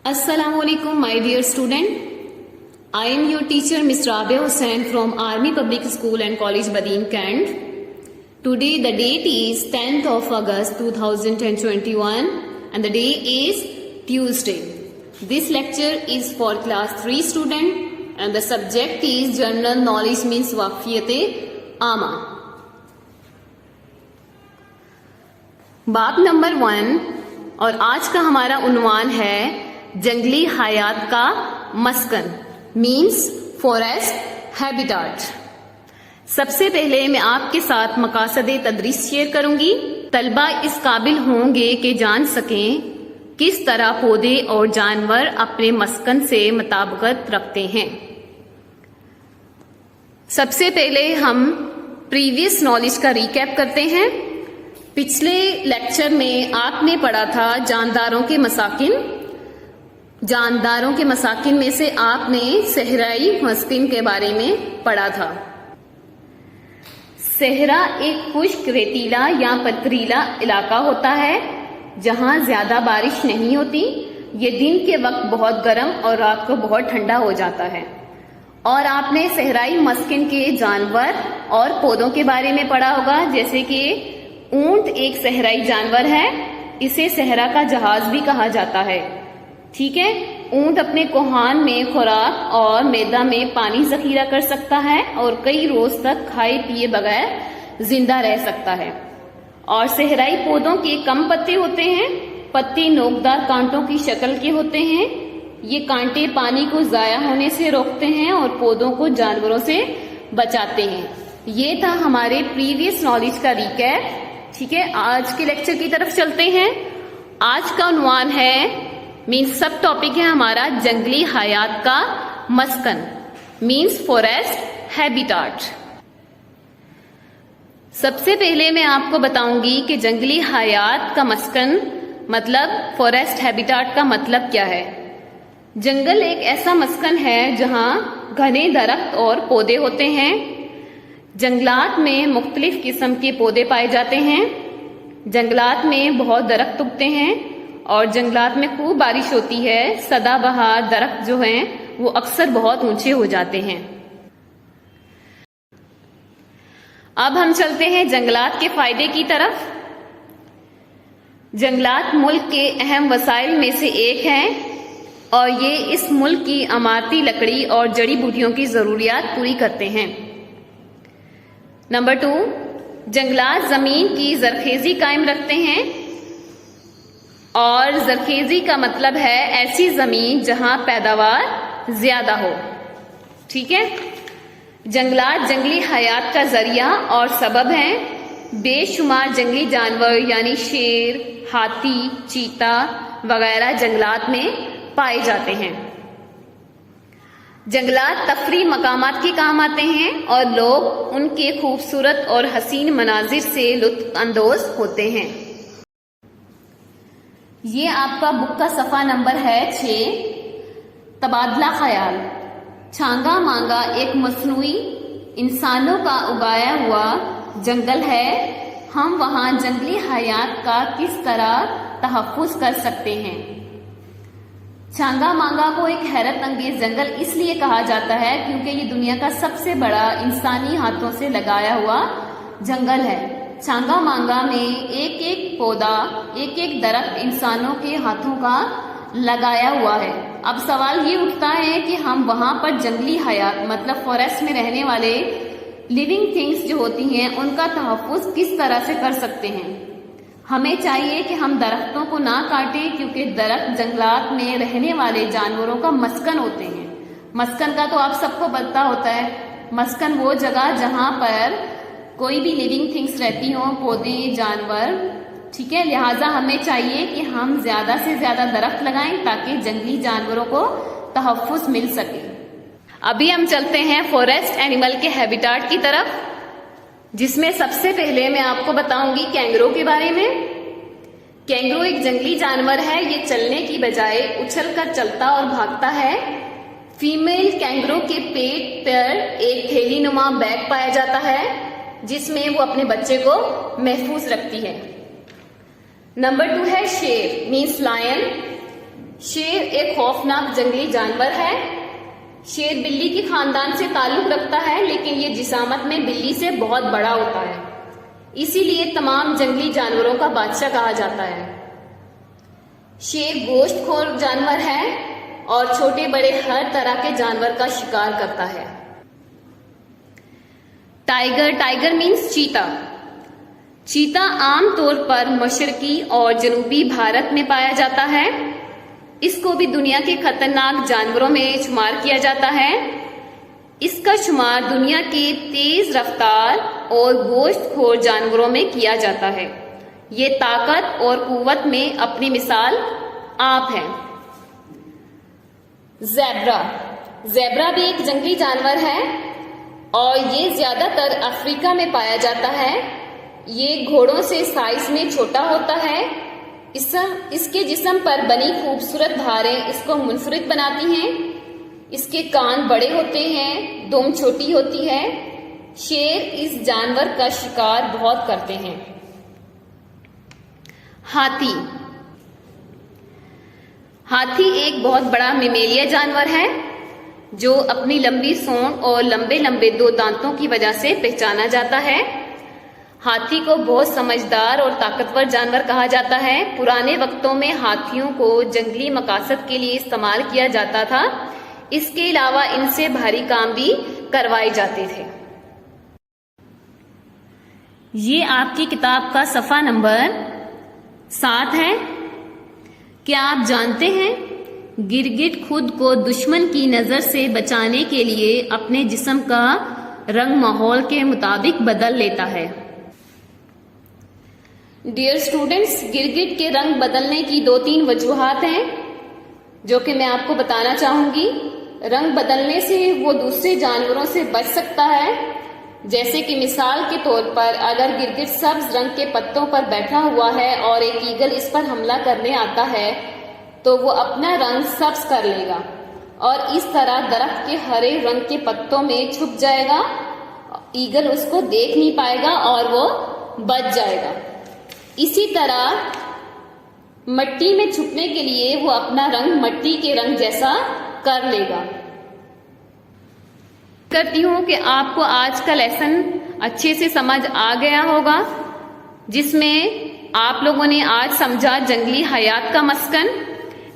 Assalamu alaikum, my dear student. I am your teacher, Ms. Rabia Hussain from Army Public School and College Badin, Kent. Today the date is 10th of August 2021 and the day is Tuesday. This lecture is for class 3 student and the subject is General Knowledge means Waqfiyat Ama. बाब number 1 और आज का हमारा उन्वान है जंगली हयात का मस्कन means forest habitat. सबसे पहले मैं आपके साथ मकासद तदरीस शेयर करूंगी। तलबा इस काबिल होंगे कि जान सकें किस तरह पौधे और जानवर अपने मस्कन से मुताबिकत रखते हैं। सबसे पहले हम प्रीवियस नॉलेज का रिकैप करते हैं। पिछले लेक्चर में आपने पढ़ा था जानदारों के मसाकिन। जानदारों के मसाकिन में से आपने सहराई मस्किन के बारे में पढ़ा था। सहरा एक खुश्क रेतीला या पथरीला इलाका होता है जहां ज्यादा बारिश नहीं होती। ये दिन के वक्त बहुत गर्म और रात को बहुत ठंडा हो जाता है। और आपने सहराई मस्किन के जानवर और पौधों के बारे में पढ़ा होगा, जैसे कि ऊंट एक सहराई जानवर है, इसे सहरा का जहाज भी कहा जाता है। ठीक है, ऊंट अपने कोहान में खुराक और मैदा में पानी जखीरा कर सकता है और कई रोज तक खाए पिए बगैर जिंदा रह सकता है। और सहराई पौधों के कम पत्ते होते हैं, पत्ते नोकदार कांटों की शक्ल के होते हैं। ये कांटे पानी को जाया होने से रोकते हैं और पौधों को जानवरों से बचाते हैं। ये था हमारे प्रीवियस नॉलेज का रिकैप। ठीक है, आज के लेक्चर की तरफ चलते हैं। आज का उन्वान है मीन्स सब टॉपिक है हमारा जंगली हयात का मस्कन मीन्स फॉरेस्ट हैबिटाट। सबसे पहले मैं आपको बताऊंगी कि जंगली हयात का मस्कन मतलब फॉरेस्ट हैबिटाट का मतलब क्या है। जंगल एक ऐसा मस्कन है जहां घने दरख्त और पौधे होते हैं। जंगलात में मुख्तलिफ किस्म के पौधे पाए जाते हैं। जंगलात में बहुत दरख्त उगते हैं और जंगलात में खूब बारिश होती है। सदाबहार दरख्त जो हैं वो अक्सर बहुत ऊंचे हो जाते हैं। अब हम चलते हैं जंगलात के फायदे की तरफ। जंगलात मुल्क के अहम वसाइल में से एक हैं और ये इस मुल्क की अमारती लकड़ी और जड़ी बूटियों की जरूरियात पूरी करते हैं। नंबर 2, जंगलात जमीन की जरखेजी कायम रखते हैं और जरखेजी का मतलब है ऐसी जमीन जहां पैदावार ज्यादा हो। ठीक है, जंगलात जंगली हयात का जरिया और सबब हैं। बेशुमार जंगली जानवर यानी शेर, हाथी, चीता वगैरह जंगलात में पाए जाते हैं। जंगलात तफरी मकामात के काम आते हैं और लोग उनके खूबसूरत और हसीन मनाजिर से लुत्फ अंदोज होते हैं। ये आपका बुक का सफ़ा नंबर है 6। तबादला ख्याल। छांगा मांगा एक मसनूई इंसानों का उगाया हुआ जंगल है। हम वहाँ जंगली हयात का किस तरह तहफ़्फ़ुज़ कर सकते हैं। छांगा मांगा को एक हैरत अंगेज जंगल इसलिए कहा जाता है क्योंकि ये दुनिया का सबसे बड़ा इंसानी हाथों से लगाया हुआ जंगल है। छांगा मांगा में एक एक पौधा, एक एक दरख्त इंसानों के हाथों का लगाया हुआ है। अब सवाल ये उठता है कि हम वहां पर जंगली हयात मतलब फॉरेस्ट में रहने वाले लिविंग थिंग्स जो होती हैं उनका तहफ़्फ़ुज़ किस तरह से कर सकते हैं। हमें चाहिए कि हम दरख्तों को ना काटें क्योंकि दरख्त जंगलात में रहने वाले जानवरों का मस्कन होते हैं। मस्कन का तो आप सबको पता होता है, मस्कन वो जगह जहां पर कोई भी लिविंग थिंग्स रहती हों, पौधे, जानवर। ठीक है, लिहाजा हमें चाहिए कि हम ज्यादा से ज्यादा दरख्त लगाएं ताकि जंगली जानवरों को तहफ़्फ़ुज़ मिल सके। अभी हम चलते हैं फॉरेस्ट एनिमल के हैबिटाट की तरफ, जिसमें सबसे पहले मैं आपको बताऊंगी कैंगरू के बारे में। कैंगरू एक जंगली जानवर है। ये चलने की बजाय उछलकर चलता और भागता है। फीमेल कैंगरू के पेट पर एक थैली नुमा बैग पाया जाता है जिसमें वो अपने बच्चे को महफूज रखती है। नंबर 2 है शेर मीन्स लायन। شیر ایک خوفناک جنگلی جانور ہے. شیر بلی کے خاندان سے تعلق رکھتا ہے، لیکن یہ جسامت میں بلی سے بہت بڑا ہوتا ہے، اسی لیے تمام جنگلی جانوروں کا بادشاہ کہا جاتا ہے. شیر گوشت خور جانور ہے اور چھوٹے بڑے ہر طرح کے جانور کا شکار کرتا ہے. ٹائیگر مینس چیتا. چیتا عام طور پر مشرقی اور جنوبی بھارت میں پایا جاتا ہے. اس کو بھی دنیا کے خطرناک جانوروں میں شمار کیا جاتا ہے. اس کا شمار دنیا کے تیز رفتار اور گوشت خور جانوروں میں کیا جاتا ہے. یہ طاقت اور قوت میں اپنی مثال آپ ہے. زیبرا بھی ایک جنگلی جانور ہے اور یہ زیادہ تر افریقہ میں پایا جاتا ہے. یہ گھوڑوں سے سائز میں چھوٹا ہوتا ہے. اس کے جسم پر بنی خوبصورت دھاریں اس کو منفرد بناتی ہیں. اس کے کان بڑے ہوتے ہیں، دم چھوٹی ہوتی ہے. شیر اس جانور کا شکار بہت کرتے ہیں. ہاتھی ایک بہت بڑا میمیلیا جانور ہے جو اپنی لمبی سونڈ اور لمبے لمبے 2 دانتوں کی وجہ سے پہچانا جاتا ہے. ہاتھی کو بہت سمجھدار اور طاقتور جانور کہا جاتا ہے. پرانے وقتوں میں ہاتھیوں کو جنگلی مقاصد کے لیے استعمال کیا جاتا تھا. اس کے علاوہ ان سے بھاری کام بھی کروائے جاتے تھے. یہ آپ کی کتاب کا صفحہ نمبر 7 ہے. کیا آپ جانتے ہیں گرگٹ خود کو دشمن کی نظر سے بچانے کے لیے اپنے جسم کا رنگ ماحول کے مطابق بدل لیتا ہے. ڈیئر اسٹوڈینٹس، گرگٹ کے رنگ بدلنے کی 2-3 وجوہات ہیں جو کہ میں آپ کو بتانا چاہوں گی. رنگ بدلنے سے وہ دوسرے جانوروں سے بچ سکتا ہے. جیسے کہ مثال کے طور پر اگر گرگٹ سبز رنگ کے پتوں پر بیٹھا ہوا ہے اور ایک ایگل اس پر حملہ کرنے آتا ہے تو وہ اپنا رنگ سبز کر لے گا اور اس طرح درخت کے ہرے رنگ کے پتوں میں چھپ جائے گا. ایگل اس کو دیکھ نہیں پائے گا اور وہ بچ جائے گا. اسی طرح مٹی میں چھپنے کے لیے وہ اپنا رنگ مٹی کے رنگ جیسا کر لے گا. کرتی ہوں کہ آپ کو آج کا لیسن اچھے سے سمجھ آ گیا ہوگا، جس میں آپ لوگوں نے آج سمجھا جنگلی حیات کا مسکن،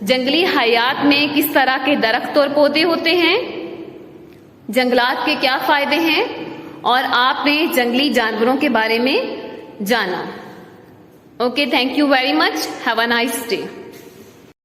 جنگلی حیات میں کس طرح کے درخت اور پودے ہوتے ہیں، جنگلات کے کیا فائدے ہیں، اور آپ نے جنگلی جانوروں کے بارے میں جانا. Okay, thank you very much. Have a nice day.